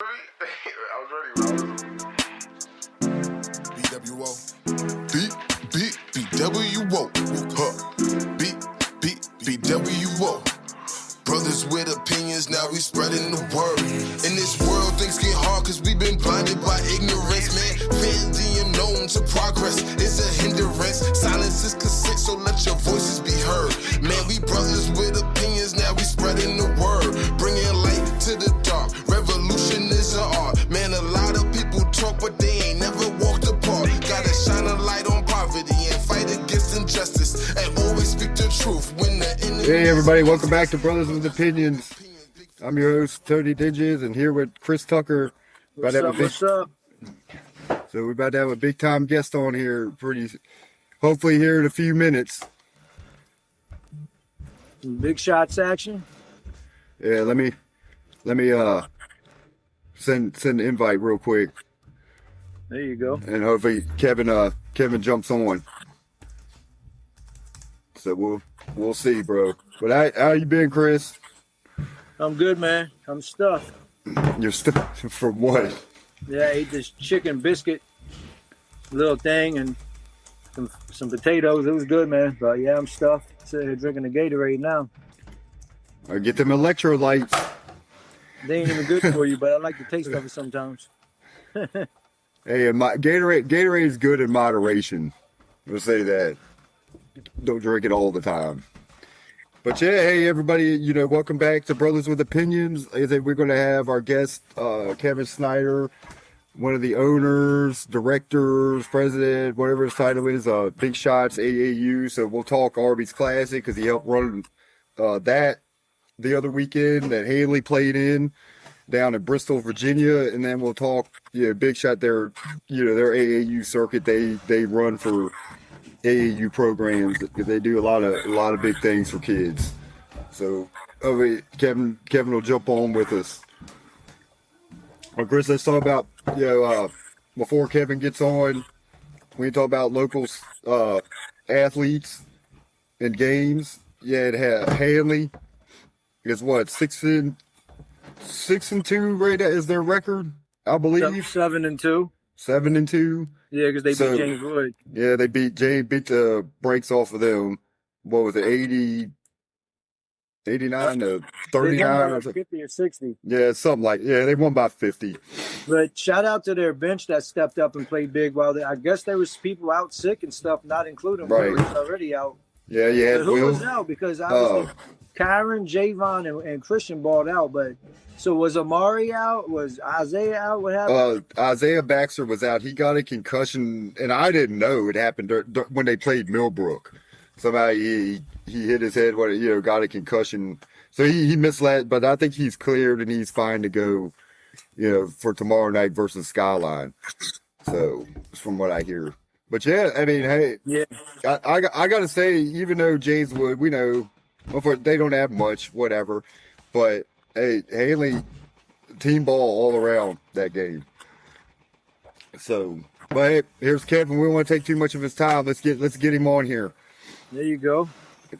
I was ready. B.W.O. B.W.O. B.W.O. Brothers with opinions, now we spreading the word. In this world, things get hard cause we been blinded by ignorance, man. Being known to progress is a hindrance. Silence is consent, so let your voices be heard. Man, we brothers with opinions, now we spreading the word. Bringing light to the dark, revolution is an art. Man, a lot of people talk, but they ain't never walked apart. Gotta shine a light on poverty and fight against injustice, and always speak the truth when the enemy. Hey everybody, welcome back to Brothers with Opinions. I'm your host, Tony Dinges, and here with Chris Tucker. What's up? So we're about to have a big time guest on here hopefully here in a few minutes. Big shots action. Yeah, let me send an invite real quick. There you go. And hopefully Kevin jumps on. So we'll see, bro. But how you been, Chris? I'm good, man. I'm stuffed. You're stuffed from what? Yeah, I ate this chicken biscuit little thing and some potatoes. It was good, man. But yeah, I'm stuffed. Sitting here drinking a Gatorade now. I get them electrolytes. They ain't even good for you, but I like the taste of it sometimes. Hey, Gatorade is good in moderation. We'll say that. Don't drink it all the time. But yeah, hey everybody, welcome back to Brothers with Opinions. I think we're going to have our guest, Kevin Schneider, one of the owners, directors, president, whatever his title is, Big Shots AAU. So we'll talk Arby's Classic because he helped run that the other weekend that Haley played in down in Bristol, Virginia. And then we'll talk, Big Shot, their AAU circuit they run for AAU programs. They do a lot of big things for kids. So Kevin will jump on with us. Well, Chris, let's talk about before Kevin gets on, we talk about local athletes and games. Yeah, it had Hanley is what 6-2 right now is their record, I believe. 7-2. 7-2. Yeah, because they beat James Wood. Yeah, they beat the brakes off of them. What was it, 89 to 39? Or 50 or 60. Yeah, something like they won by 50. But shout out to their bench that stepped up and played big. While I guess there was people out sick and stuff, not including Will, who's already out. Yeah, you had Who Will. was out? Because obviously Kyron, Javon, and Christian balled out, but. So was Amari out? Was Isaiah out? What happened? Isaiah Baxter was out. He got a concussion, and I didn't know it happened when they played Millbrook. Somehow he hit his head, got a concussion. So he missed that, but I think he's cleared and he's fine to go, for tomorrow night versus Skyline. So from what I hear. But yeah, I mean, hey, yeah, I got to say, even though James Wood, we know they don't have much, whatever, but. Hey, Haley, team ball all around that game. So, but hey, here's Kevin. We don't want to take too much of his time. Let's get him on here. There you go.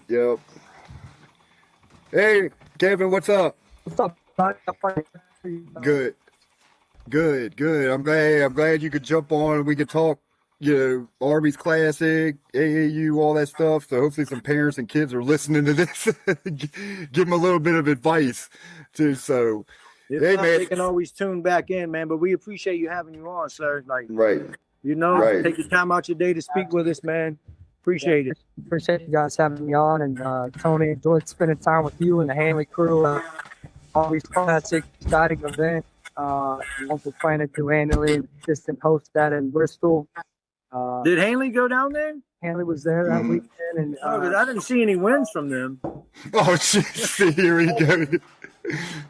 Yep. Hey, Kevin, what's up? What's up? Good. I'm glad you could jump on and we could talk. Arby's Classic, AAU, all that stuff. So hopefully some parents and kids are listening to this. Give them a little bit of advice too. So, hey man, they can always tune back in, man. But we appreciate you having you on, sir. Right. Take your time out your day to speak with us, man. Appreciate it. Appreciate you guys having me on, and Tony, enjoyed spending time with you and the Hanley crew. Always classic, exciting event. Also planning to annually assistant host that in Bristol. Did Hanley go down there? Hanley was there that weekend, and I didn't see any wins from them. Oh, jeez, here we go.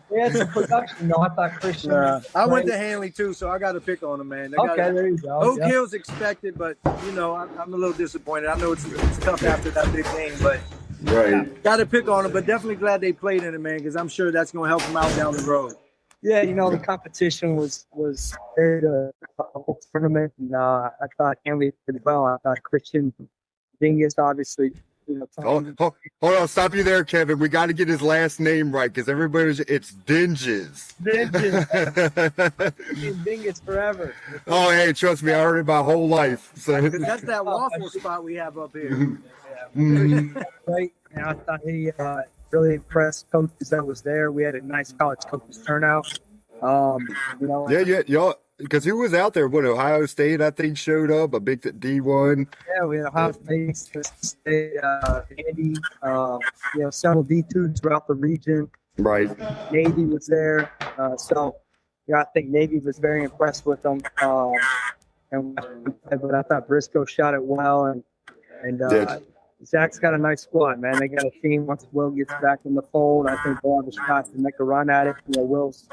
They had some production. I thought Christian. I went to Hanley too, so I got to pick on them, man. There you go. Oak Hill's expected, but I'm a little disappointed. I know it's tough after that big game, but got to pick on them. But definitely glad they played in it, man, because I'm sure that's going to help them out down the road. Yeah, the competition was very the whole tournament, and I thought Hanley did well. I thought Christian Dingus obviously Hold on, stop you there, Kevin. We got to get his last name right because it's Dinges. Dingus forever. Oh, hey, trust me, I heard it my whole life. So that's that waffle spot we have up here. Right. And I thought he really impressed coaches that was there. We had a nice college coaches turnout. Y'all. Because who was out there? What, Ohio State, I think, showed up, a big D1. Yeah, we had Ohio State, Andy, several D2s throughout the region. Right. Navy was there. I think Navy was very impressed with them. But I thought Briscoe shot it well. And Zach's got a nice squad, man. They got a team. Once Will gets back in the fold, I think they'll have a shot to make a run at it. Will's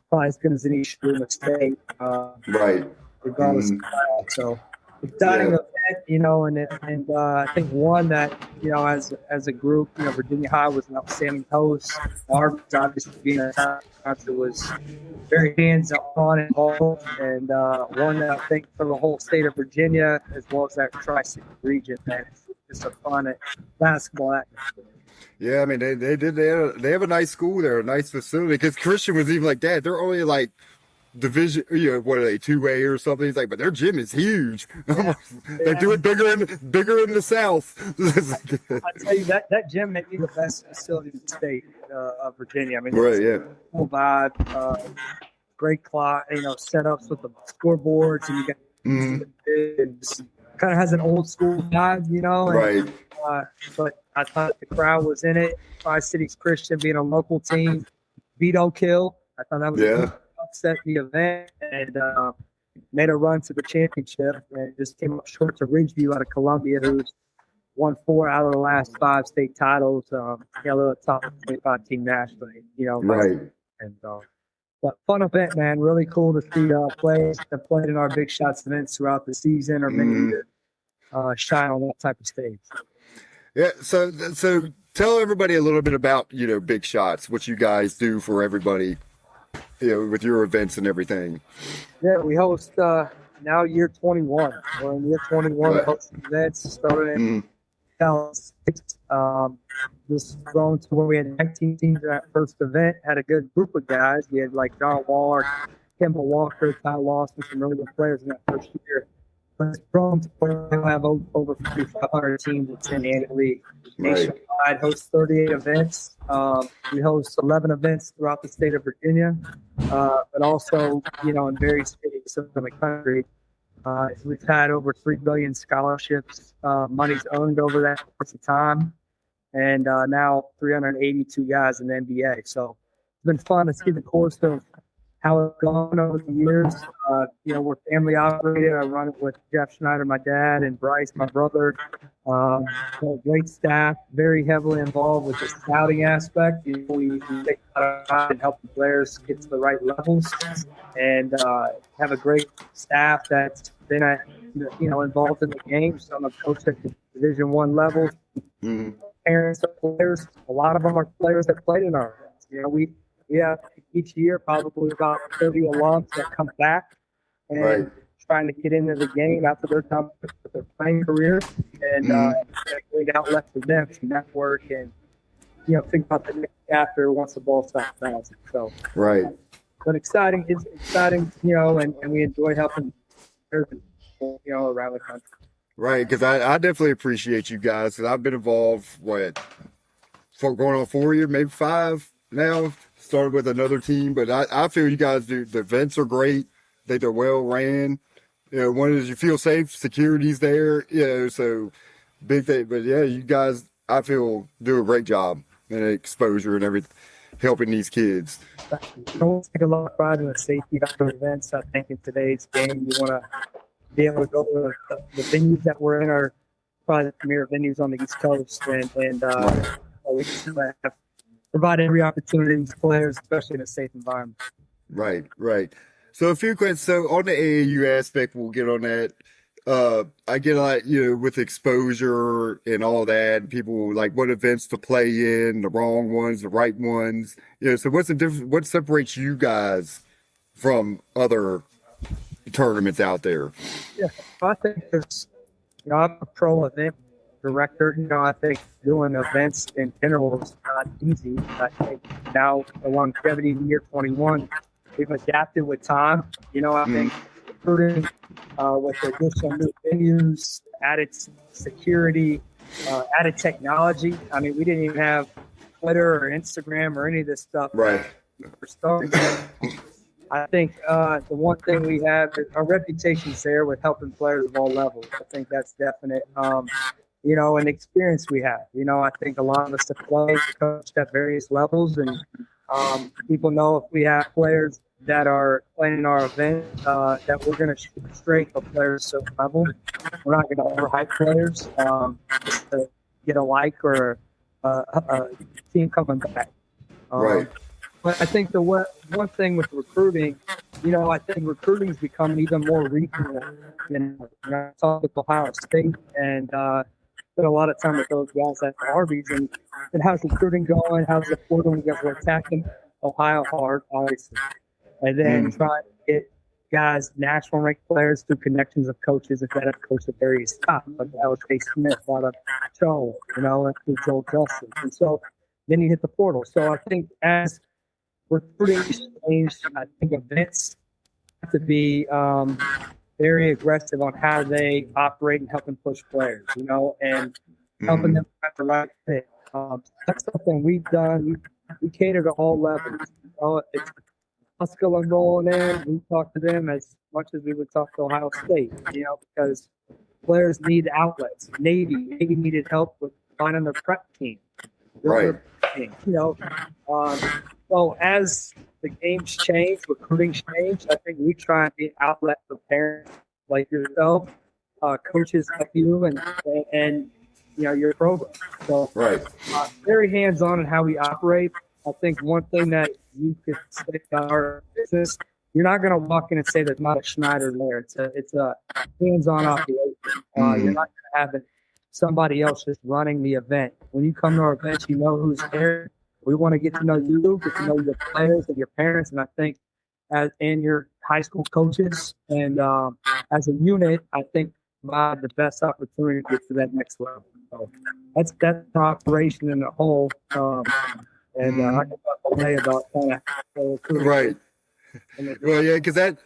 probably as good as any shooter in the state. Right. Regardless of that. So exciting event, and I think one that, as a group, Virginia High was an outstanding host. Arby, obviously being a time was very hands-on and involved, and one that I think for the whole state of Virginia, as well as that tri-state region, man, it's a fun basketball atmosphere. Yeah, I mean, they have a nice school there, a nice facility. Because Christian was even like, Dad, they're only like division, what are they, 2A or something? He's like, but their gym is huge. They do it bigger in the South. I tell you, that gym may be the best facility in the state of Virginia. I mean, right, yeah. Cool vibe, great clock, setups with the scoreboards, and you got it kind of has an old school vibe, Right. But I thought the crowd was in it. Tri-Cities Christian being a local team, veto kill. I thought that was upset the event and made a run to the championship and just came up short to Ridgeview out of Columbia, who's won 4 out of the last 5 state titles. They're a top 25 team nationally, Right. And but fun event, man. Really cool to see players that played in our Big Shots events throughout the season or maybe shine on that type of stage. Yeah, so tell everybody a little bit about, Big Shots, what you guys do for everybody, with your events and everything. Yeah, we host now year 21. We're in year 21 hosting events, started in 2006. Just grown to where we had 19 teams at that first event, had a good group of guys. We had like John Waller, Kimball Walker, Ty Lawson, some really good players in that first year. But it's grown to where we have over 500 teams that's in annually nationwide, host 38 events. We host 11 events throughout the state of Virginia, but also, in various cities of the country. We've had over 3 billion scholarships, money's earned over that course of time, and now 382 guys in the NBA. So it's been fun to see the course of how it's gone over the years. We're family operated. I run it with Jeff Schneider, my dad, and Bryce, my brother. Great staff, very heavily involved with the scouting aspect. We take a lot of time and help the players get to the right levels, and have a great staff that's been involved in the game. Some have coached at the Division I level. Parents of players, a lot of them are players that played in our events. We have each year probably about 30 alums that come back and trying to get into the game after they're done with their playing career, and a great outlet for them to network and think about the next chapter once the ball stops bouncing. So but exciting, it's exciting, and we enjoy helping players, around the country. Right, because I definitely appreciate you guys, because I've been involved for going on 4 years, maybe 5 now. Started with another team, but I feel you guys do. The events are great. They're well ran. One is you feel safe, security's there. So big thing. But yeah, you guys, I feel, do a great job in exposure and everything, helping these kids. I take a lot of pride in the safety of the events. I think in today's game, you want to be able to go to the venues that we're in are probably the premier venues on the East Coast, and we just have provide every opportunity to players, especially in a safe environment. Right. So a few questions. So on the AAU aspect, we'll get on that. I get with exposure and all that, people like what events to play in, the wrong ones, the right ones. So what's the difference? What separates you guys from other tournaments out there? Yeah, I think there's, I'm a pro event director. I think doing events in general is not easy. I think now the longevity in year 21, we've adapted with time. I think recruiting with additional new venues, added security, added technology. I mean, we didn't even have Twitter or Instagram or any of this stuff. Right. For starting. I think the one thing we have is our reputation's there with helping players of all levels. I think that's definite. And the experience we have. I think a lot of us have played, coached at various levels, and people know if we have players that are playing in our event that we're going to shoot straight for players at a level. We're not going to overhype players just to get a like or a team coming back. Right. But I think the one thing with recruiting, I think recruiting has become even more regional. I talked with Ohio State and spent a lot of time with those guys at the Arby's and how's recruiting going? How's the portal? You guys are attacking Ohio hard, obviously. And then trying to get guys, national ranked players through connections of coaches that have coached at various tops, like L.J. Smith out of Joel, and through Joel Justin. And so then you hit the portal. So I think as recruiting changed, I think events have to be very aggressive on how they operate and helping push players, and helping them find the right fit. That's something we've done. We cater to all levels. It's Huskell rolling in. We talk to them as much as we would talk to Ohio State, because players need outlets. Navy needed help with finding their prep team. Right. So as the game's changed, recruiting changed, I think we try and be an outlet for parents like yourself, coaches like you, and your program. So right. Very hands-on in how we operate. I think one thing that you could say about our business, you're not going to walk in and say there's not a Schneider there. It's a hands-on operation. You're not going to have somebody else just running the event. When you come to our events, you know who's there. We want to get to know you, get to know your players and your parents, and I think and your high school coaches. And as a unit, I think provide the best opportunity to get to that next level. So that's the operation in the whole. And I can talk all day about kind of right. Well, yeah, because that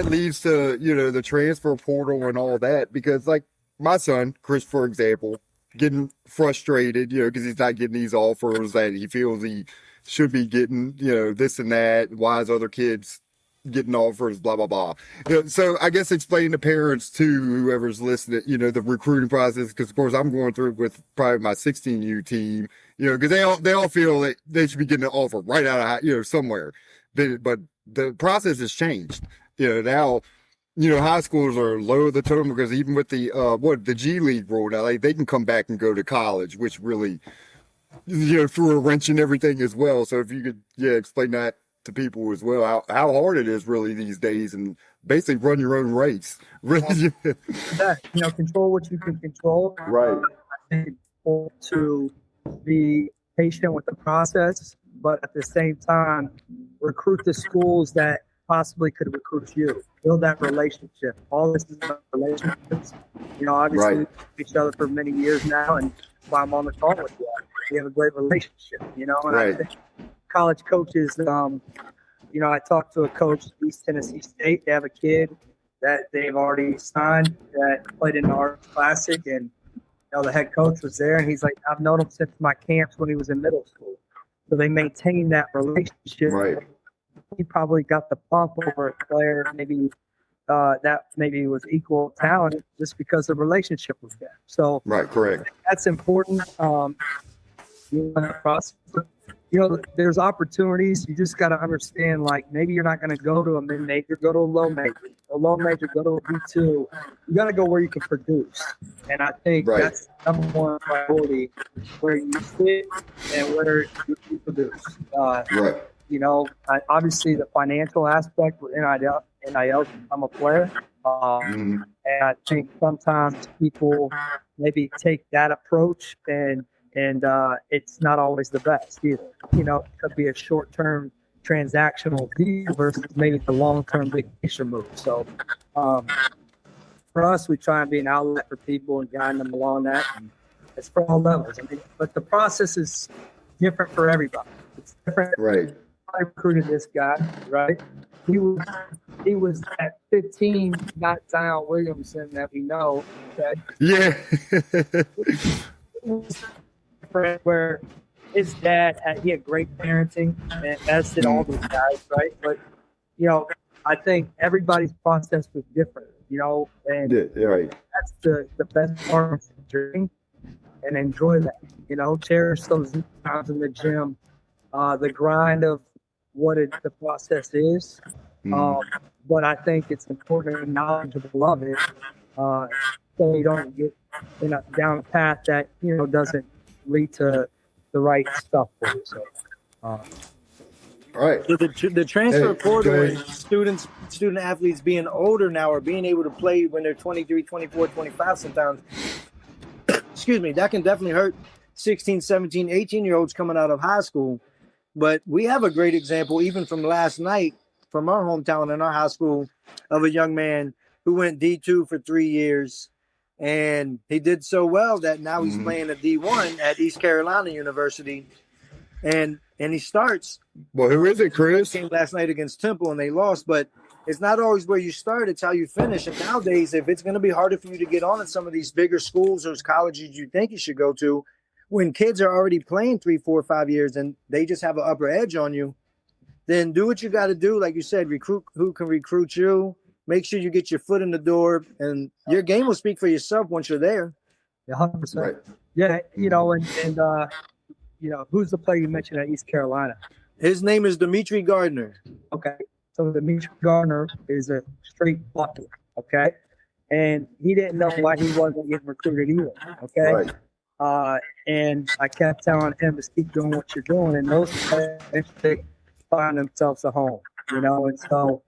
leads to the transfer portal and all that. Because like my son Chris, for example, getting frustrated, because he's not getting these offers that he feels he should be getting, this and that. Why is other kids getting offers, blah, blah, blah. So I guess explain to parents too, whoever's listening, the recruiting process, because of course I'm going through it with probably my 16U team, because they all feel that they should be getting an offer right out of, somewhere. But the process has changed. Now, high schools are low the totem because even with the G League rule now, they can come back and go to college, which really, threw a wrench in everything as well. So if you could, explain that to people as well, how hard it is really these days, and basically run your own race. Really, control what you can control. Right. I think to be patient with the process, but at the same time, recruit the schools that possibly could recruit you. Build that relationship. All this is about relationships. Obviously, right. We've known each other for many years now, and that's why I'm on the call with you. We have a great relationship, and right. I think college coaches, I talked to a coach at East Tennessee State. They have a kid that they've already signed that played in the Arts Classic, and the head coach was there, and he's like, I've known him since my camps when he was in middle school. So they maintain that relationship. Right. He probably got the bump over a player, maybe that maybe was equal talent just because the relationship was there. So right, correct. That's important. There's opportunities. You just got to understand, like, maybe you're not going to go to a mid-major, go to a low major. A low major, go to a B2. You got to go where you can produce. And I think right. that's the number one priority, where you fit and where you produce. Right. Obviously the financial aspect with NIL, I'm a player. And I think sometimes people maybe take that approach and it's not always the best either. It could be a short-term transactional deal versus maybe the long-term big picture move. So for us, we try and be an outlet for people and guide them along that. And it's for all levels. I mean, but the process is different for everybody. It's different. Right. I recruited this guy, right? He was at 15, not Zion Williamson that we know. Okay? Yeah. Where his dad he had great parenting, and as did all these guys, right? But I think everybody's process was different, and Yeah, right. that's the best part of the journey, and enjoy that. Cherish those times in the gym, the grind of what the process is. But I think it's important and knowledgeable of it, so you don't get down a path that doesn't lead to the right stuff for you. So, all right. So the transfer portal and student athletes being older now or being able to play when they're 23, 24, 25 sometimes, excuse me, that can definitely hurt 16, 17, 18-year-olds coming out of high school. But we have a great example, even from last night, from our hometown in our high school, of a young man who went D2 for 3 years. And he did so well that now he's playing a D1 at East Carolina University. And he starts. Well, who is it, Chris? Came last night against Temple and they lost, but it's not always where you start, it's how you finish. And nowadays, if it's going to be harder for you to get on at some of these bigger schools or colleges you think you should go to, when kids are already playing 3, 4, 5 years and they just have an upper edge on you, then do what you got to do. Like you said, recruit who can recruit you. Make sure you get your foot in the door, and your game will speak for yourself once you're there. Yeah, 100%. Right. Yeah, who's the player you mentioned at East Carolina? His name is Dimitri Gardner. Okay, so Dimitri Gardner is a straight bucket. Okay, and he didn't know why he wasn't getting recruited either. Okay. Right. And I kept telling him to keep doing what you're doing, and those players find themselves a home, and so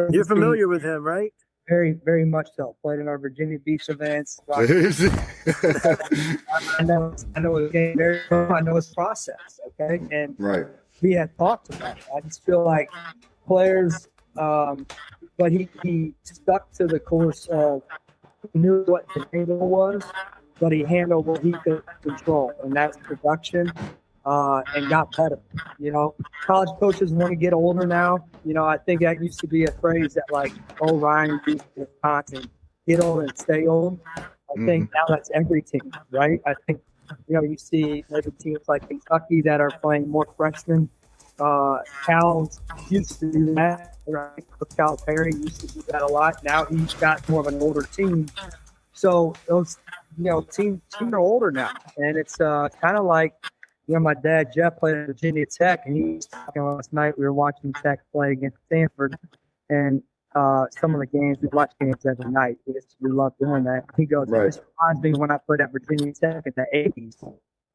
You're familiar with him, right? Very, very much so. Played in our Virginia Beach events. I know his game very well. I know his process, okay? And Right. we had talked about it. I just feel like players, but he stuck to the course of, he knew what the angle was, but he handled what he could control, and that's production, and got better. College coaches want to get older now. I think that used to be a phrase that Ryan used to constant, get old and stay old. I think now that's every team, right? I think, you see maybe teams like Kentucky that are playing more freshmen. Cal used to do that, right? Cal Perry used to do that a lot. Now he's got more of an older team. So those, teams are older now. And it's kind of like, my dad, Jeff, played at Virginia Tech, and he was talking last night. We were watching Tech play against Stanford, and some of the games, we watch games every night. We love doing that. He goes, Right. This reminds me when I played at Virginia Tech in the 80s.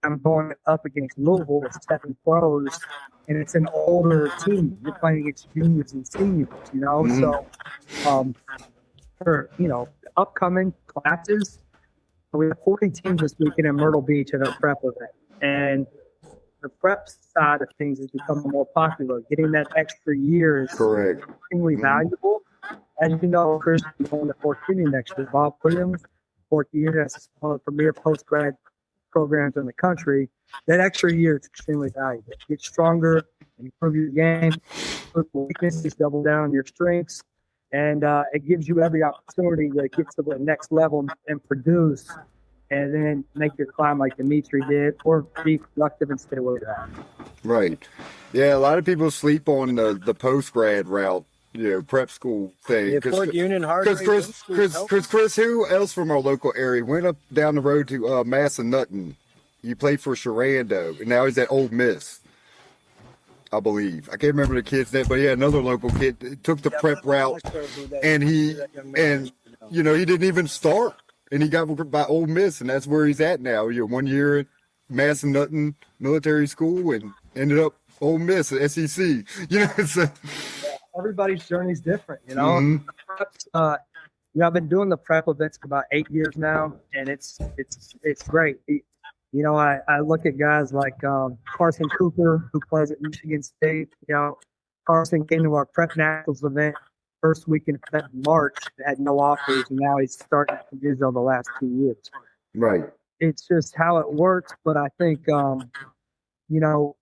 I'm going up against Louisville with 7 pros, and it's an older team. You're playing against juniors and seniors, So, for, upcoming classes, we have 40 teams this weekend in Myrtle Beach at our prep event. And the prep side of things is becoming more popular. Getting that extra year is Correct. extremely valuable. As you know, Chris is going to Fort Union next year. Bob Williams, Fort Union, that's one of the premier postgrad programs in the country. That extra year is extremely valuable. Get stronger, improve your game, improve your weaknesses, double down on your strengths, and it gives you every opportunity to get to the next level and produce, and then make your climb like Dimitri did, or be productive and stay where you're at. Right. Yeah, a lot of people sleep on the post-grad route, prep school thing. Yeah, Fort Union, Because Chris, who else from our local area went up down the road to Massanutten? He played for Sharando, and now he's at Ole Miss, I believe. I can't remember the kid's name, but yeah, another local kid took the prep route, and he didn't even start. And he got by Ole Miss, and that's where he's at now. 1 year at Massanutten Military School and ended up Ole Miss, SEC. Everybody's journey is different, I've been doing the prep events for about 8 years now, and it's great. I look at guys like Carson Cooper, who plays at Michigan State. Carson came to our prep nationals event first week in March had no offers, and now he's starting to use on the last 2 years. Right. It's just how it works. But I think,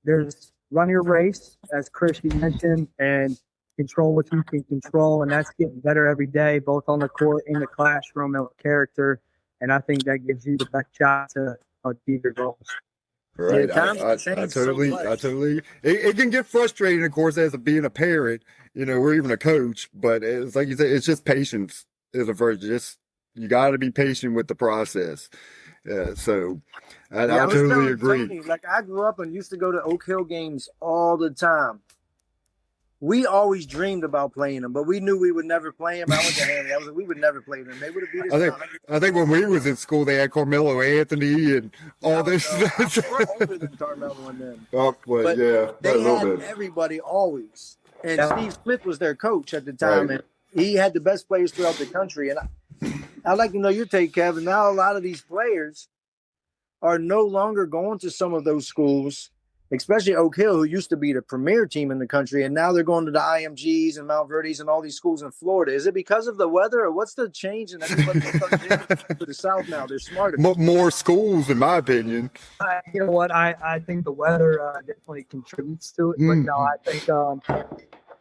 there's run your race, as Chris you mentioned, and control what you can control. And that's getting better every day, both on the court, in the classroom, and with character. And I think that gives you the best shot to achieve your goals. Right. Yeah, I totally. It can get frustrating, of course, as being a parent, or even a coach. But it's like you said, it's just patience is the first. You got to be patient with the process. So I totally agree. Tony, like I grew up and used to go to Oak Hill games all the time. We always dreamed about playing them, but we knew we would never play them. I went to Hanley. We would never play them. They would have beat us. I think when we was in school, they had Carmelo Anthony and all this. We're older than Carmelo and them. Oh, but yeah, they had everybody always. And Steve Smith was their coach at the time, and he had the best players throughout the country. And I'd like to know your take, Kevin. Now a lot of these players are no longer going to some of those schools, especially Oak Hill, who used to be the premier team in the country, and now they're going to the IMGs and Mount Verdes and all these schools in Florida. Is it because of the weather, or what's the change in everybody to the South now? They're smarter. More schools, in my opinion. You know what? I think the weather definitely contributes to it. But no, I think,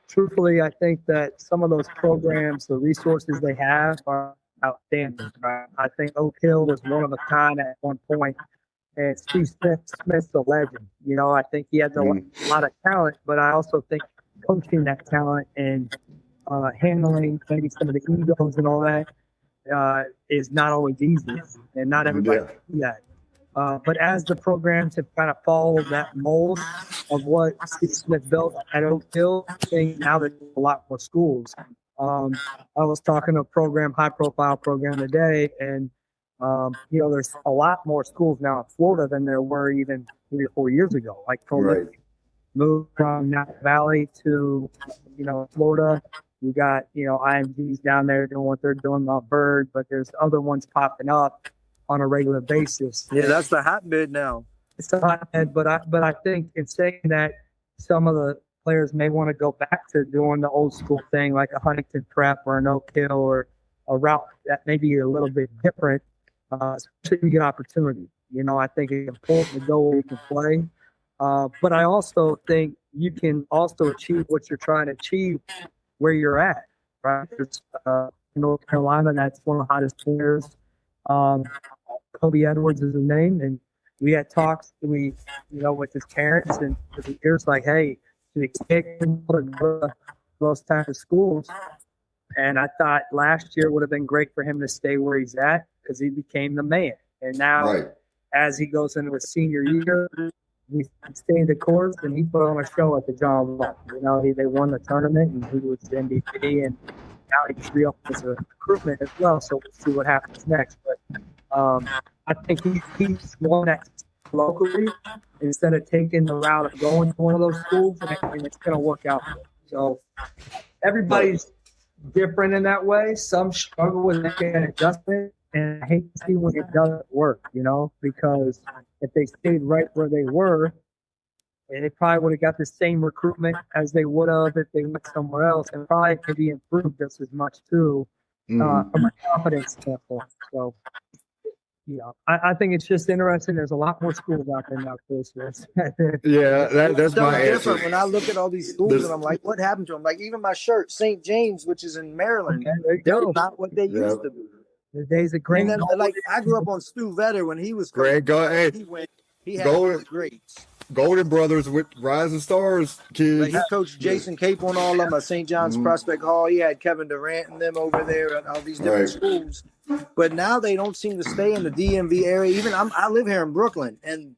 truthfully, I think that some of those programs, the resources they have are outstanding. Right? I think Oak Hill was one of a kind at one point. And Steve Smith's a legend. I think he has a lot of talent, but I also think coaching that talent and handling maybe some of the egos and all that is not always easy, and not everybody can do that. But as the programs have kind of followed that mold of what Steve Smith built at Oak Hill, I think now there's a lot more schools. I was talking to a high-profile program today, and there's a lot more schools now in Florida than there were even 3 or 4 years ago. Like moved from Napa Valley to, Florida. You got, IMGs down there doing what they're doing on Bird, but there's other ones popping up on a regular basis. Yeah, that's the hotbed now. It's a hotbed, but I think in saying that, some of the players may want to go back to doing the old school thing, like a Huntington Prep or an Oak Hill, or a route that may be a little bit different. Especially if you get opportunity. I think it's important to go where you can play. But I also think you can also achieve what you're trying to achieve where you're at, right? There's North Carolina, that's one of the hottest players. Kobe Edwards is his name. And we had talks with his parents and for the years, like, hey, to expect him to go to those types of schools. And I thought last year would have been great for him to stay where he's at, because he became the man. And now, as he goes into his senior year, he stayed the course, and he put on a show at the John Wall. They won the tournament, and he was the MVP, and now he's re-upped as a recruitment as well. So we'll see what happens next. But I think he's one that's locally instead of taking the route of going to one of those schools, and it's going to work out. So everybody's different in that way. Some struggle with making an adjustment. And I hate to see when it doesn't work, because if they stayed right where they were, they probably would have got the same recruitment as they would have if they went somewhere else, and probably could be improved just as much too, from a confidence standpoint. So, I think it's just interesting. There's a lot more schools out there now, Chris. That's my answer. When I look at all these schools, and I'm like, what happened to them? Like, even my shirt, St. James, which is in Maryland, they're not what they used to be. The days of Greg. Like, I grew up on Stu Vetter when he was Greg. He had greats. Golden Brothers with Rising Stars kids. Like, he coached Jason Cape on all of them at St. John's Prospect Hall. He had Kevin Durant and them over there at all these different schools. But now they don't seem to stay in the DMV area. Even I live here in Brooklyn, and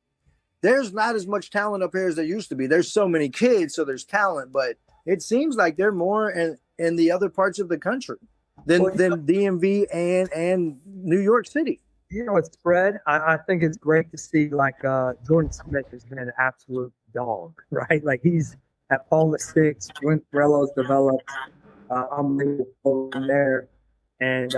there's not as much talent up here as there used to be. There's so many kids, so there's talent, but it seems like they're more in the other parts of the country than DMV and New York City. It's spread. I think it's great to see, like, Jordan Smith has been an absolute dog, right? Like, he's at Paula 6, when Rello's developed, unbelievable from there. And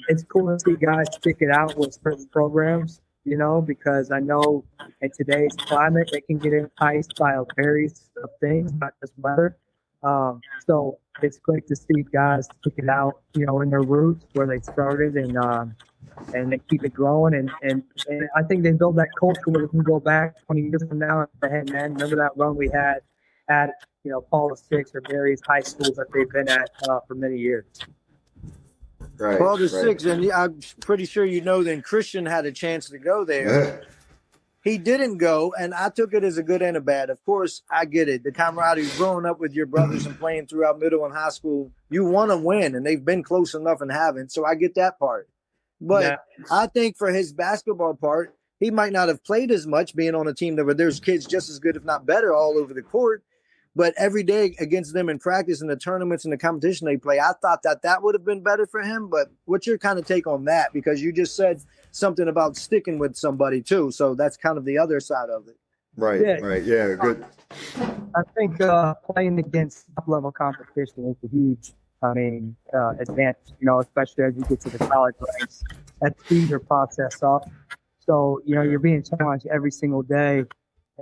it's cool to see guys stick it out with certain programs, because I know in today's climate, they can get enticed by various things, not just weather. So it's great to see guys stick it out, in their roots where they started, and they keep it growing. And I think they build that culture where we can go back 20 years from now and say, hey, man, remember that run we had at, Paula Six or various high schools that they've been at for many years. Right. Paula right. Six, and I'm pretty sure then Christian had a chance to go there. He didn't go, and I took it as a good and a bad. Of course, I get it. The camaraderie, growing up with your brothers and playing throughout middle and high school, you want to win, and they've been close enough and haven't. So I get that part. But I think for his basketball part, he might not have played as much being on a team where there's kids just as good, if not better, all over the court. But every day against them in practice and the tournaments and the competition they play, I thought that would have been better for him. But what's your kind of take on that? Because you just said something about sticking with somebody too. So that's kind of the other side of it. Right. Yeah, good. I think playing against top-level competition is a huge, advantage, especially as you get to the college ranks. That speeds your process up. So, you're being challenged every single day,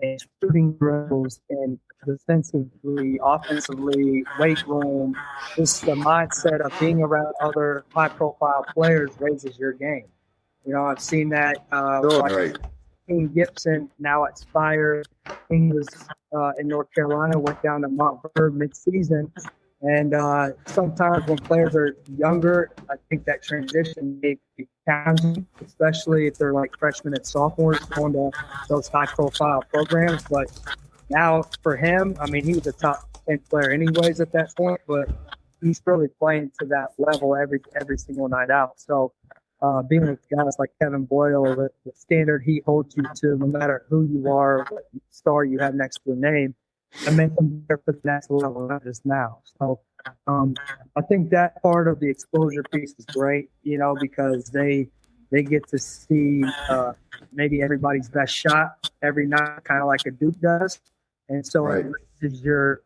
and shooting drills and defensively, offensively, weight room, just the mindset of being around other high-profile players raises your game. I've seen that. Right. King Gibson now at Spire. King was in North Carolina, went down to Montverde mid-season. And sometimes when players are younger, I think that transition may be challenging, especially if they're like freshmen and sophomores going to those high-profile programs. But now for him, he was a top 10 player anyways at that point, but he's really playing to that level every single night out. So being with guys like Kevin Boyle, the standard he holds you to, no matter who you are, what star you have next to a name, and make them better for the next level, not just now. So I think that part of the exposure piece is great, because they get to see maybe everybody's best shot every night, kind of like a Duke does. And so it raises your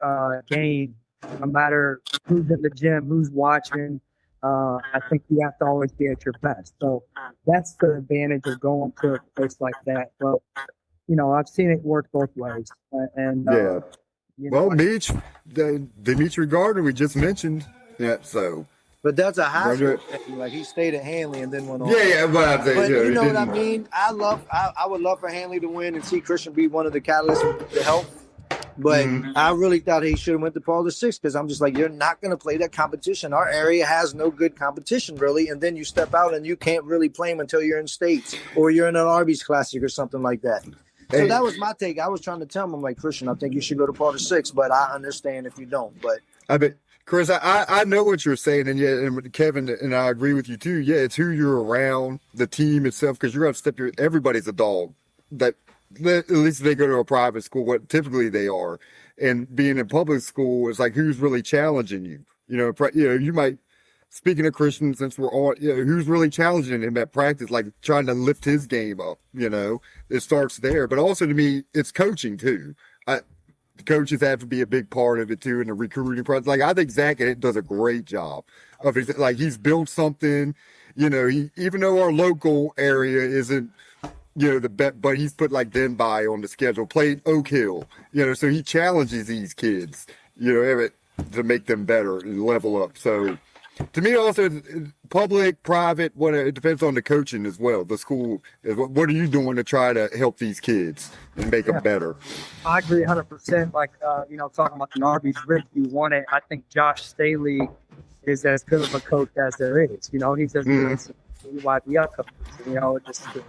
game, no matter who's in the gym, who's watching. I think you have to always be at your best. So that's the advantage of going to a place like that. But, I've seen it work both ways. Well, Mitch, Dimitri Gardner, we just mentioned. Yeah, so. But that's a high school thing. Like, he stayed at Hanley and then went on. Yeah, but you know what I mean? I would love for Hanley to win and see Christian be one of the catalysts to help. But I really thought he should have went to Paul VI, because I'm just like, you're not going to play that competition. Our area has no good competition, really. And then you step out and you can't really play them until you're in states or you're in an Arby's Classic or something like that. So that was my take. I was trying to tell him, I'm like, Christian, I think you should go to Paul VI, but I understand if you don't. But Chris, I know what you're saying, and Kevin and I agree with you too. Yeah, it's who you're around, the team itself, because you're going to step everybody's a dog. That at least they go to a private school, what typically they are, and being in public school is like who's really challenging you. You might. Speaking of Christian, since we're on, who's really challenging him at practice, like trying to lift his game up. It starts there, but also to me, it's coaching too. The coaches have to be a big part of it too in the recruiting process. Like I think Zach does a great job of it. Like he's built something. Even though our local area isn't, the bet, but he's put like Denby on the schedule, played Oak Hill. So he challenges these kids, to make them better and level up. So. To me, also, public, private, it depends on the coaching as well. The school, what are you doing to try to help these kids and make them better? I agree 100%. Like, talking about the Arby's Rick, you won it. I think Josh Staley is as good of a coach as there is. He's as good as YBL coaches, just to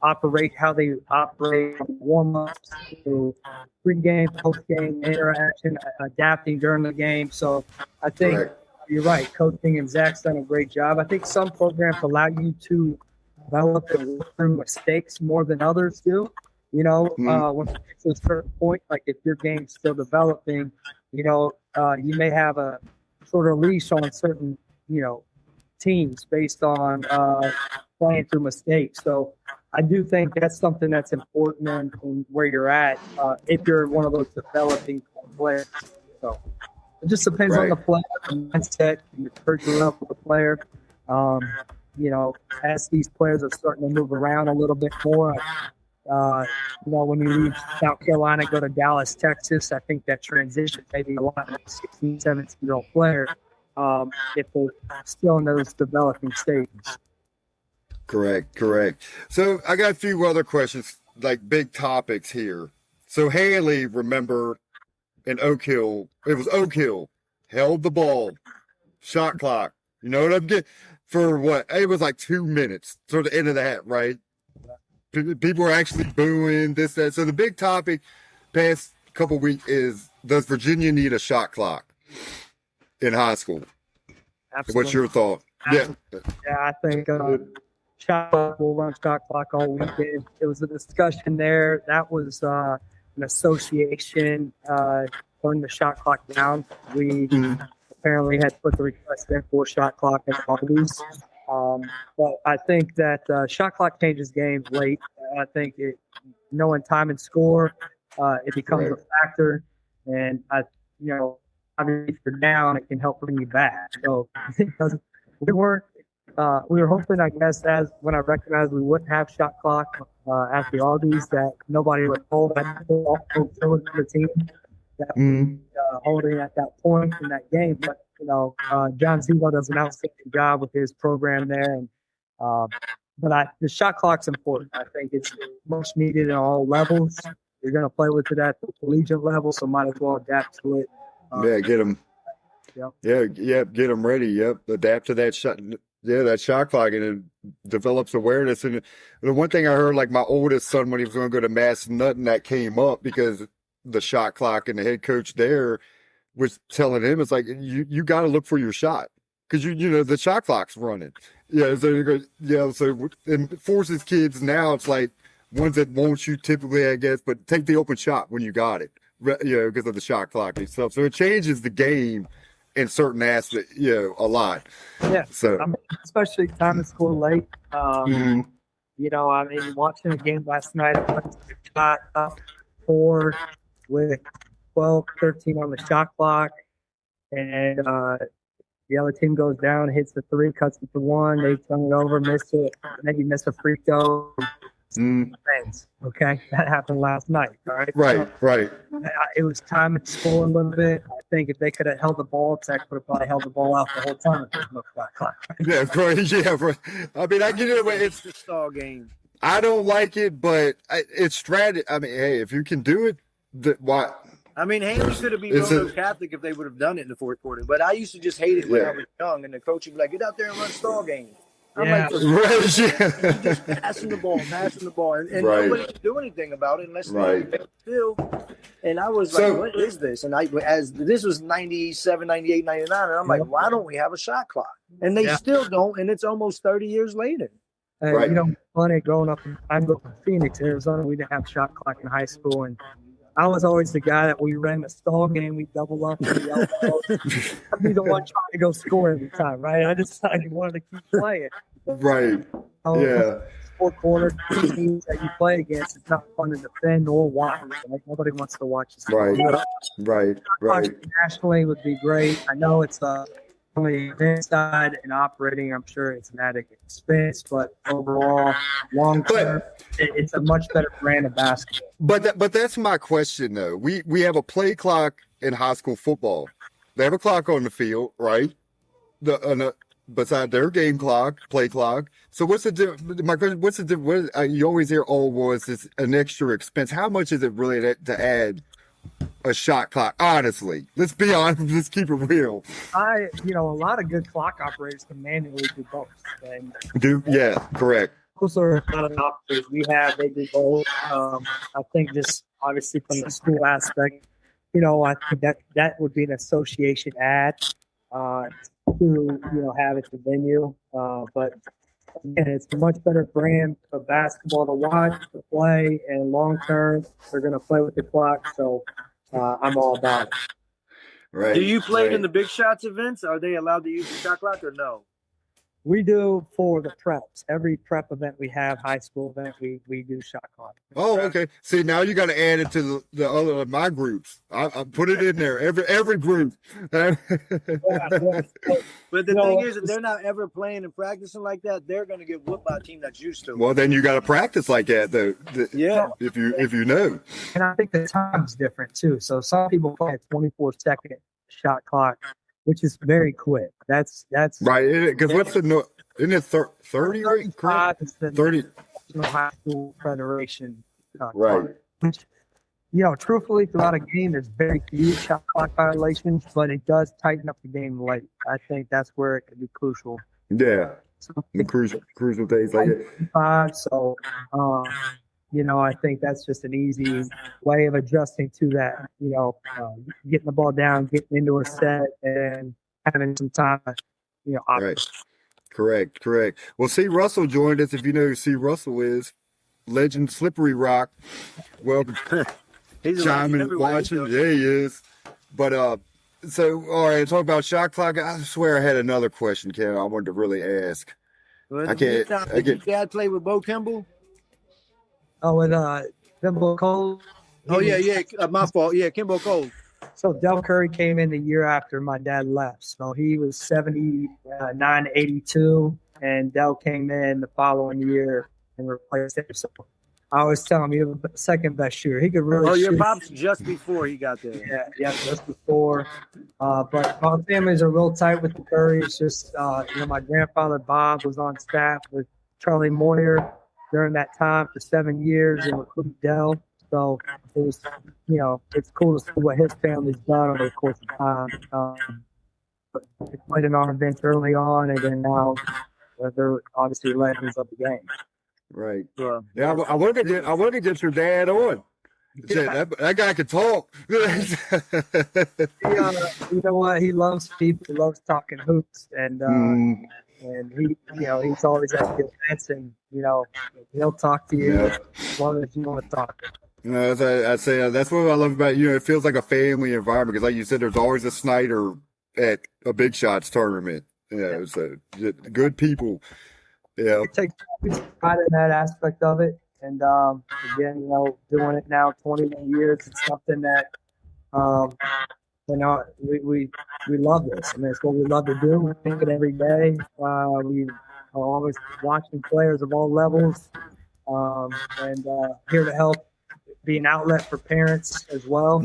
operate how they operate, warm-ups, to pre-game, post-game interaction, adapting during the game. So I think... Right. You're right. Coaching and Zach's done a great job. I think some programs allow you to develop and work through mistakes more than others do. When you get to a certain point, like if your game's still developing, you may have a sort of leash on certain, teams based on playing through mistakes. So I do think that's something that's important in where you're at if you're one of those developing players. So. It just depends on the player, the mindset, and the curriculum of the player. As these players are starting to move around a little bit more, When you leave South Carolina, go to Dallas, Texas, I think that transition maybe a lot like 16, 17-year-old player if they're still in those developing stages. Correct. So I got a few other questions, like big topics here. So Haley, remember, in Oak Hill, it was Oak Hill, held the ball, shot clock. You know what I'm getting? For what? It was like 2 minutes, sort of the end of that, right? People were actually booing this, that. So the big topic past couple weeks is, does Virginia need a shot clock in high school? Absolutely. What's your thought? Yeah, I think shot clock will run shot clock all weekend. It was a discussion there. That was an association putting the shot clock down. We apparently had put the request in for shot clock at Arby's. But I think that shot clock changes games late. I think knowing time and score, it becomes a factor. And if you're down, it can help bring you back. So we were hoping, I guess, when I recognized we wouldn't have shot clock at the Arby's, that nobody would hold the team that holding at that point in that game. But John Zebo does an outstanding job with his program there, and the shot clock's important. I think it's most needed at all levels. You're going to play with it at the collegiate level, so might as well adapt to it. Get them. Yep. Get them ready. Yep, adapt to that shot. Yeah, that shot clock, and it develops awareness. And the one thing I heard, like my oldest son, when he was going to go to Mass, nothing that came up because the shot clock and the head coach there was telling him, it's like, you got to look for your shot because the shot clock's running. So it forces kids now. It's like ones that won't shoot typically, I guess, but take the open shot when you got it, because of the shot clock and stuff. So it changes the game in certain aspects, a lot. Yeah. So especially time to score late. Watching a game last night, I shot up 4 with 12, 13 on the shot clock, and the other team goes down, hits the 3, cuts it to 1, they turn it over, miss it, maybe miss a free throw. Okay, that happened last night. All right. Right. It was time to score a little bit. I think if they could have held the ball, Tech would have probably held the ball out the whole time. Yeah, right. Yeah, right. I mean, I get it. It's the stall game. I don't like it, but it's strategy. I mean, hey, if you can do it, why? I mean, Haley could have been Roman Catholic if they would have done it in the fourth quarter. But I used to just hate it when I was young, and the coach would be like, "Get out there and run stall games." I'm just passing the ball, and nobody could do anything about it unless they still. And I was like, "What is this?" And as this was 97, 98, 99, and I'm like, "Why don't we have a shot clock?" And they still don't, and it's almost 30 years later. Funny growing up, I grew up in Phoenix, Arizona. We didn't have shot clock in high school, and I was always the guy that we ran the stall game. We double up. I'd be the one trying to go score every time, right? I decided wanted to keep playing. Right. Fourth quarter teams that you play against, it's not fun to defend or watch. Like, nobody wants to watch this. Right. Nationally would be great. I know it's on the inside and operating. I'm sure it's an added expense, but overall, long term, it's a much better brand of basketball. But that's my question though. We have a play clock in high school football. They have a clock on the field, right? Beside their game clock, play clock. So what's the difference? My question: what's the difference? You always hear, it's an extra expense. How much is it really to add a shot clock? Honestly, let's be honest. Let's keep it real. A lot of good clock operators can manually do both. Correct. Those are a lot of operators we have. They do both. I think just obviously from the school aspect, I think that would be an association ad to have at the venue. But again, it's a much better brand of basketball to watch, to play, and long term, they're going to play with the clock. So I'm all about it. Right. Do you play in the Big Shots events? Are they allowed to use the shot clock or no? We do for the preps. Every prep event we have, high school event, we do shot clock. Oh, okay. See, now you got to add it to the other my groups. I put it in there. Every group. But the thing is, if they're not ever playing and practicing like that, they're going to get whooped by a team that's used to it. Well, then you got to practice like that, though. Yeah. If you know. And I think the time's different too. So some people play a 24-second shot clock, which is very quick. That's right. Because what's the isn't it 30? Right? Correct? 30. High School Federation. Right. Which, truthfully, throughout a game, there's very few shot clock violations, but it does tighten up the game late. I think that's where it could be crucial. Yeah. So, crucial days like it. So, I think that's just an easy way of adjusting to that. Getting the ball down, getting into a set, and having some time. Right. Correct. Well, C. Russell joined us. If you know who C. Russell is, legend Slippery Rock. Welcome. He's chiming and watching. Yeah, he is. But so all right, talk about shot clock. I swear I had another question, Ken. I wanted to really ask. Well, I can't. Did your dad play with Bo Kimball? Oh, with Kimbo Cole. Oh yeah. My fault. Yeah, Kimbo Cole. So Del Curry came in the year after my dad left. So he was 79, 82, and Del came in the following year and replaced him. So I always tell him he was the second best shooter. He could really shoot. Your pops just before he got there. Yeah, just before. But my family's are real tight with the Currys. Just, my grandfather Bob was on staff with Charlie Moyer during that time for 7 years and recruited Del. So it was, it's cool to see what his family's done over the course of time. But they played in our events early on, and then now they're obviously legends of the game. Right. Yeah, I wanted to get your dad on. Yeah. That guy could talk. You know what? He loves people. He loves talking hoops, and he, he's always at the events, and he'll talk to you as long as you want to talk. As I say, that's what I love about it feels like a family environment because, like you said, there's always a Schneider at a Big Shots tournament. So good people. Yeah, we take pride in that aspect of it, and again, doing it now 21 years, it's something that we love this. I mean, it's what we love to do. We think it every day. We are always watching players of all levels, and here to help. Be an outlet for parents as well,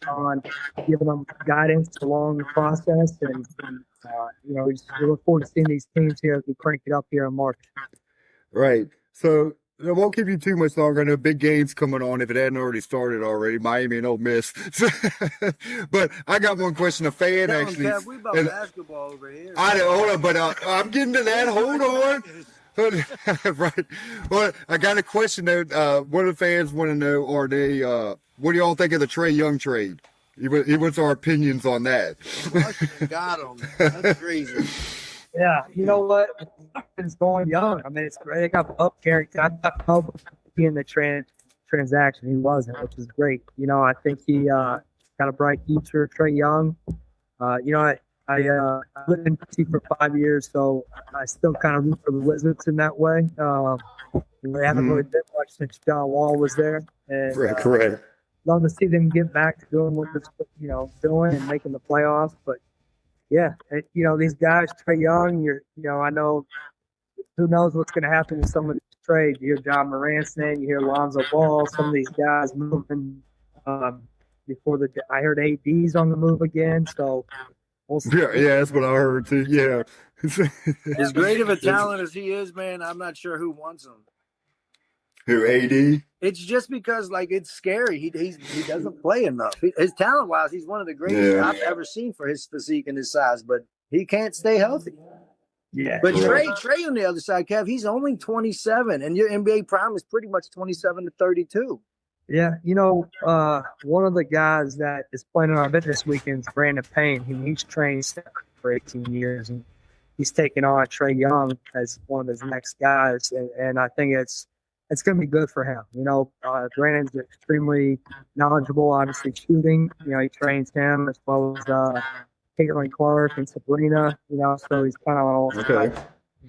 on giving them guidance along the process. And, we look forward to seeing these teams here as we crank it up here in March. Right. So I won't keep you too much longer. I know big games coming on if it hadn't already started already. Miami and Ole Miss. But I got one question. A fan actually. Kev, we about basketball over here. Hold on, but I'm getting to that. Hold on. Right. Well, I got a question there. One of the fans want to know: what do y'all think of the Trey Young trade? He wants our opinions on that. Got him. That's crazy. Yeah, you know what? It's going young. I mean, it's great. They got up character. I thought Bob be in the transaction. He wasn't, which is great. I think he got a bright future. Trey Young. I lived in DC for 5 years, so I still kind of root for the Wizards in that way. They haven't really been much since John Wall was there. And, correct. Love to see them get back to doing what they're, doing and making the playoffs. But yeah, these guys, Trey Young, I know who knows what's going to happen in some of these trades. You hear John Morant's name, you hear Lonzo Ball, some of these guys moving. I heard AD's on the move again, so. Yeah, that's what I heard too. Yeah. As great of a talent as he is, man, I'm not sure who wants him. Who, AD? It's just because, it's scary. He doesn't play enough. His talent-wise, he's one of the greatest I've ever seen for his physique and his size, but he can't stay healthy. Yeah. But Trey on the other side, Kev, he's only 27, and your NBA prime is pretty much 27 to 32. Yeah, one of the guys that is playing on our event this weekend is Brandon Payne. He's trained for 18 years, and he's taking on Trey Young as one of his next guys. And I think it's going to be good for him. Brandon's extremely knowledgeable, obviously shooting. He trains him as well as Caitlin Clark and Sabrina. So he's kind of all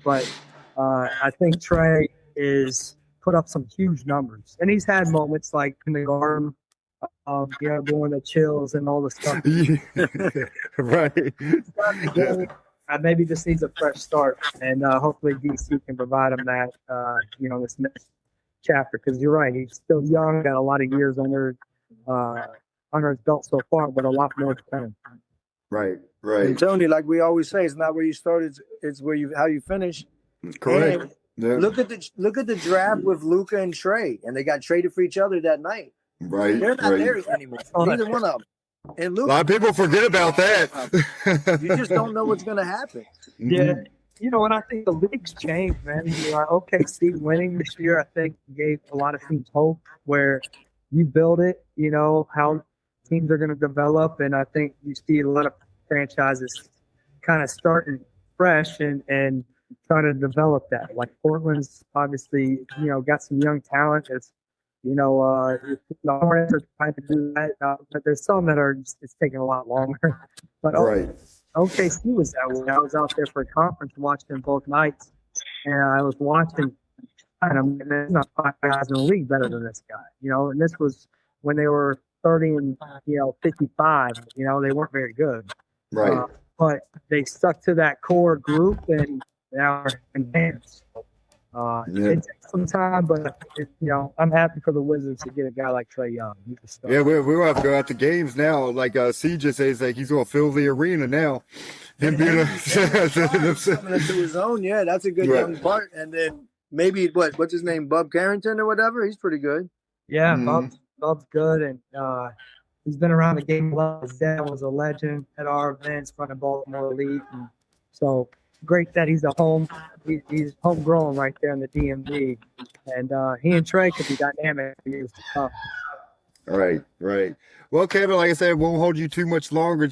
but I think Trey is put up some huge numbers, and he's had moments like in the garden, doing the chills and all the stuff. Right. Maybe just needs a fresh start, and hopefully DC can provide him that, this next chapter. Because you're right, he's still young, got a lot of years under his belt so far, but a lot more to come. Right. And Tony, like we always say, it's not where you started; it's how you finish. Correct. Yeah. Look at the draft with Luka and Trey, and they got traded for each other that night. Right. They're not there anymore. Neither one of them. And Luka, a lot of people forget about that. You just don't know what's going to happen. Yeah. And I think the league's changed, man. OKC winning this year, I think, gave a lot of teams hope where you build it, how teams are going to develop. And I think you see a lot of franchises kind of starting fresh and trying to develop that. Like Portland's obviously, got some young talent that's, the Hornets are trying to do that, but there's some that are it's taking a lot longer. But OKC was that way. I was out there for a conference watching them both nights, and I was watching, and I'm there's not 5 guys in the league better than this guy, and this was when they were 30 and 55. They weren't very good, right? But they stuck to that core group, and now are advanced. It takes some time, but I'm happy for the Wizards to get a guy like Trey Young. Yeah, we'll have to go out to games now. Like C just says, like he's going to fill the arena now. Him being coming into his own. Yeah, that's a good young part. And then maybe what's his name, Bub Carrington or whatever. He's pretty good. Yeah, Bub's good, and he's been around the game a lot. His dad was a legend at our events, running Baltimore Elite, and so. Great that he's he's homegrown right there in the DMV, and he and Trey could be dynamic for years to come. Right. Well, Kevin, like I said, won't hold you too much longer.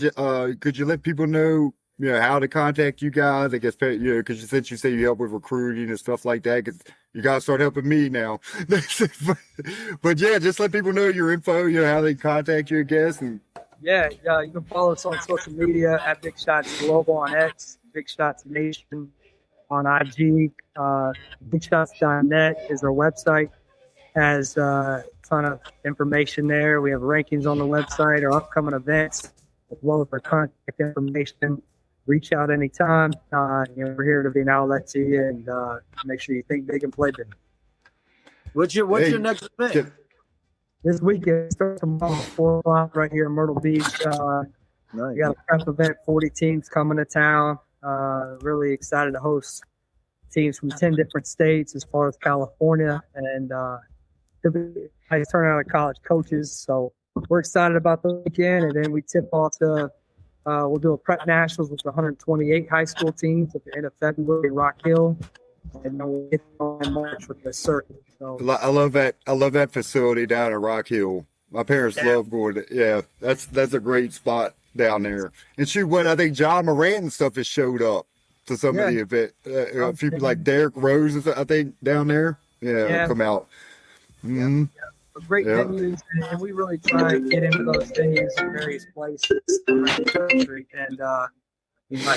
Could you let people know, how to contact you guys? I guess, because since you say you help with recruiting and stuff like that, because you gotta start helping me now. but yeah, just let people know your info, how they contact you, I guess. And you can follow us on social media at Big Shots Global on X. Big Shots Nation on IG. BigShots.net is our website. Has a ton of information there. We have rankings on the website, our upcoming events, as well as our contact information. Reach out anytime. We're here to be an outlet to you, and make sure you think big and play big. What's your next event? This weekend starts tomorrow at 4 o'clock right here in Myrtle Beach. Nice. We got a prep event, 40 teams coming to town. Really excited to host teams from 10 different states as far as California, and I turn out of college coaches. So we're excited about the weekend, and then we tip off we'll do a prep nationals with 128 high school teams at the end of February in Rock Hill, and then we'll get on March with the circuit. So I love that facility down at Rock Hill. My parents love going to. Yeah, that's a great spot down there. And shoot, I think John Morant and stuff has showed up to some of the event. A few people like Derrick Rose, I think, down there. Come out. Mm-hmm. Great venues, and we really try to get into those venues in various places around the country. And I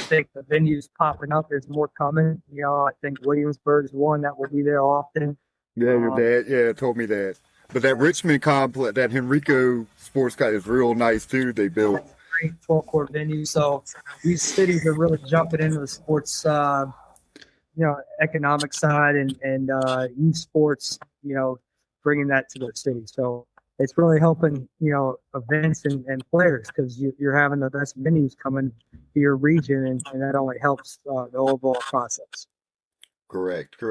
think the venues popping up. There's more coming. I think Williamsburg is one that will be there often. Yeah, your dad told me that. But that Richmond complex, that Henrico Sports Guy is real nice too. They built. Great 12-court venue. So these cities are really jumping into the sports, economic side and youth sports, bringing that to their city. So it's really helping, events and players, because you're having the best venues coming to your region, and that only helps the overall process. Correct.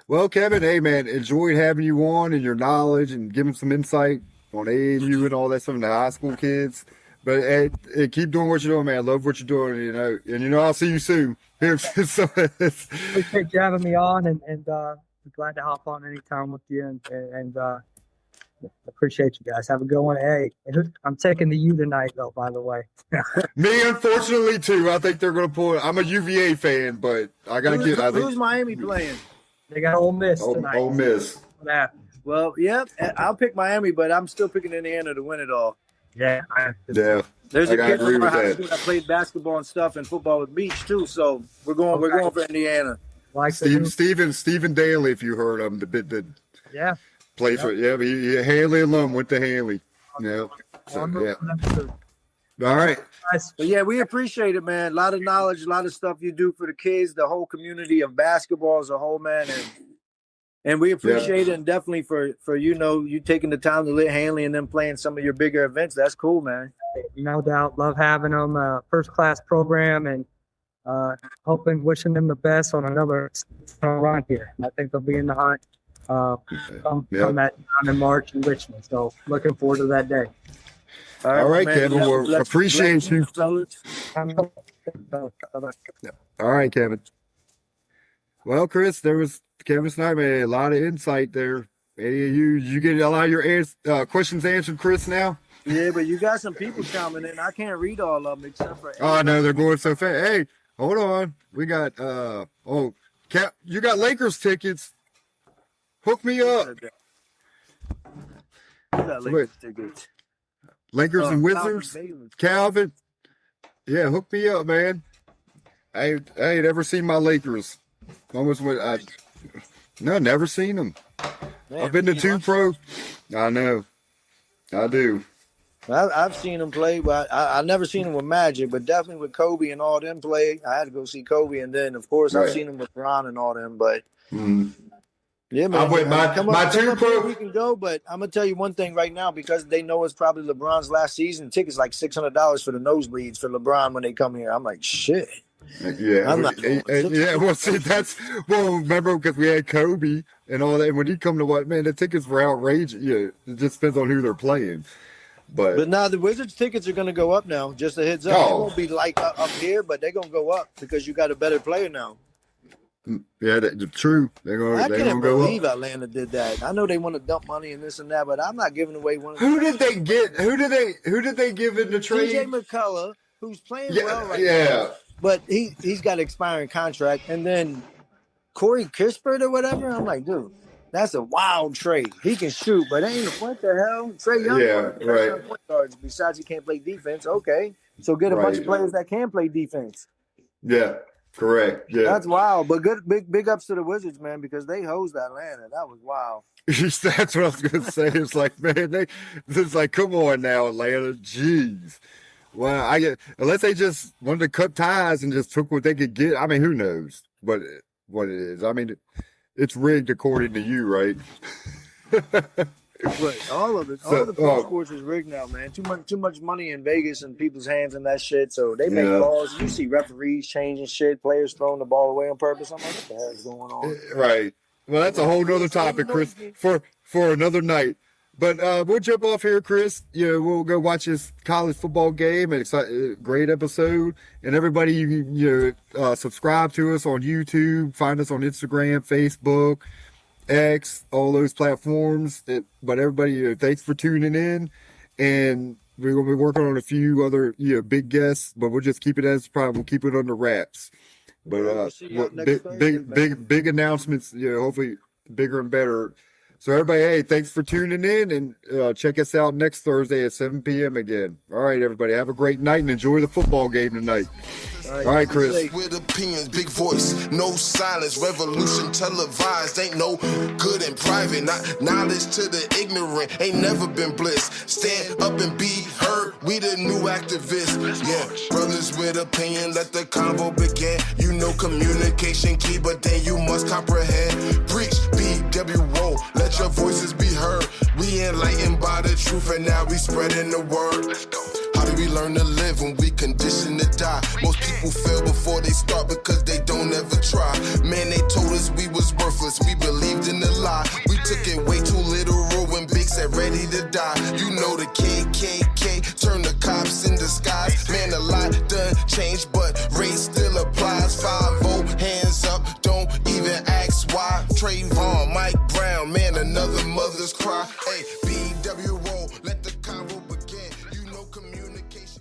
Well, Kevin, hey, man, enjoyed having you on and your knowledge and giving some insight on AAU and all that stuff, and the high school kids. But hey, keep doing what you're doing, man. I love what you're doing, and I'll see you soon. Appreciate you having me on, and glad to hop on anytime with you, and appreciate you guys. Have a good one. Hey, I'm taking the U tonight, though, by the way. Me, unfortunately, too. I think they're going to pull it. I'm a UVA fan, but I got to get. Who's Miami playing? They got Ole Miss tonight. Ole Miss. What happened? Well, yeah, I'll pick Miami, but I'm still picking Indiana to win it all. Yeah. There's a kid from our high school that played basketball and stuff and football with Beach too, so we're going for Indiana. Like Stephen Daly, if you heard him, the yeah. play for he Hanley alum, went to Hanley. Yeah. So, yeah. All right. But yeah, we appreciate it, man. A lot of knowledge, a lot of stuff you do for the kids, the whole community of basketball as a whole, man. And we appreciate it, and definitely for you taking the time to let Hanley and them playing some of your bigger events. That's cool, man. No doubt. Love having them. First class program, and wishing them the best on another run here. I think they'll be in the hunt come that time in March in Richmond. So looking forward to that day. All right, Kevin. We appreciate you. All right, Kevin. Well, Chris, there was Kevin Snyder, a lot of insight there. Hey, you get a lot of your questions answered, Chris, now? Yeah, but you got some people coming in. I can't read all of them except for. Oh, no, they're going so fast. Hey, hold on. We got, you got Lakers tickets. Hook me up. You got Lakers tickets. Lakers and Wizards? Calvin? Yeah, hook me up, man. I ain't ever seen my Lakers. Almost went, never seen them. Man, I've been to two pro. I know. I do. I've seen them play, but I never seen them with Magic, but definitely with Kobe and all them play. I had to go see Kobe, and then, of course, I've seen them with Ron and all them, but... Yeah, man. I went my two pro. We can go, but I'm gonna tell you one thing right now, because they know it's probably LeBron's last season. Tickets like $600 for the nosebleeds for LeBron when they come here. I'm like, shit. Yeah, I'm not well, see, remember, because we had Kobe and all that. And when he come to the tickets were outrageous. Yeah, it just depends on who they're playing. But now the Wizards tickets are gonna go up now. Just a heads up, They won't be like up here, but they're gonna go up because you got a better player now. Yeah, true. I can't believe Atlanta did that. I know they want to dump money and this and that, but I'm not giving away one. Who did they get? Who did they give in the trade? TJ McCullough, who's playing well right now, but he's got an expiring contract, and then Corey Kispert or whatever. I'm like, dude, that's a wild trade. He can shoot, but what the hell? Trey Young, point guards. Besides, he can't play defense. Okay, so get a bunch of players that can play defense. Yeah. Correct. Yeah, that's wild. But big ups to the Wizards, man, because they hosed Atlanta. That was wild. That's what I was gonna say. It's like, man, it's like, come on now, Atlanta. Jeez. Well, unless they just wanted to cut ties and just took what they could get. I mean, who knows what it is? I mean, it's rigged according to you, right? Right, all of it. All the pro sports is rigged now, man. Too much money in Vegas and people's hands and that shit. So they make balls. You see referees changing shit, players throwing the ball away on purpose. I'm like, what the hell is going on? Right. Well, that's a whole nother topic, Chris, for another night. But we'll jump off here, Chris. We'll go watch this college football game. It's a great episode. And everybody, subscribe to us on YouTube. Find us on Instagram, Facebook, X, all those platforms. But everybody, thanks for tuning in, and we're gonna be working on a few other big guests, but we'll just keep it as probably we'll keep it under wraps. But big announcements, hopefully bigger and better. So everybody, hey, thanks for tuning in, and check us out next Thursday at 7 p.m. again. All right, everybody, have a great night and enjoy the football game tonight. All right, Chris. With opinions, big voice, no silence, revolution televised. Ain't no good in private, not knowledge to the ignorant. Ain't never been bliss. Stand up and be heard. We the new activists. Yeah, brothers with opinion, let the convo begin. Communication key, but then you must comprehend. Preach, B.W.O. Let your voices be heard. We enlightened by the truth, and now we spreading the word. Let's go. How do we learn to live when we conditioned to die? Most people fail before they start because they don't ever try. Man, they told us we was worthless. We believed in the lie. We took it way too literal when Big said ready to die. You know the KKK turned the cops in disguise. Man, a lot done changed, but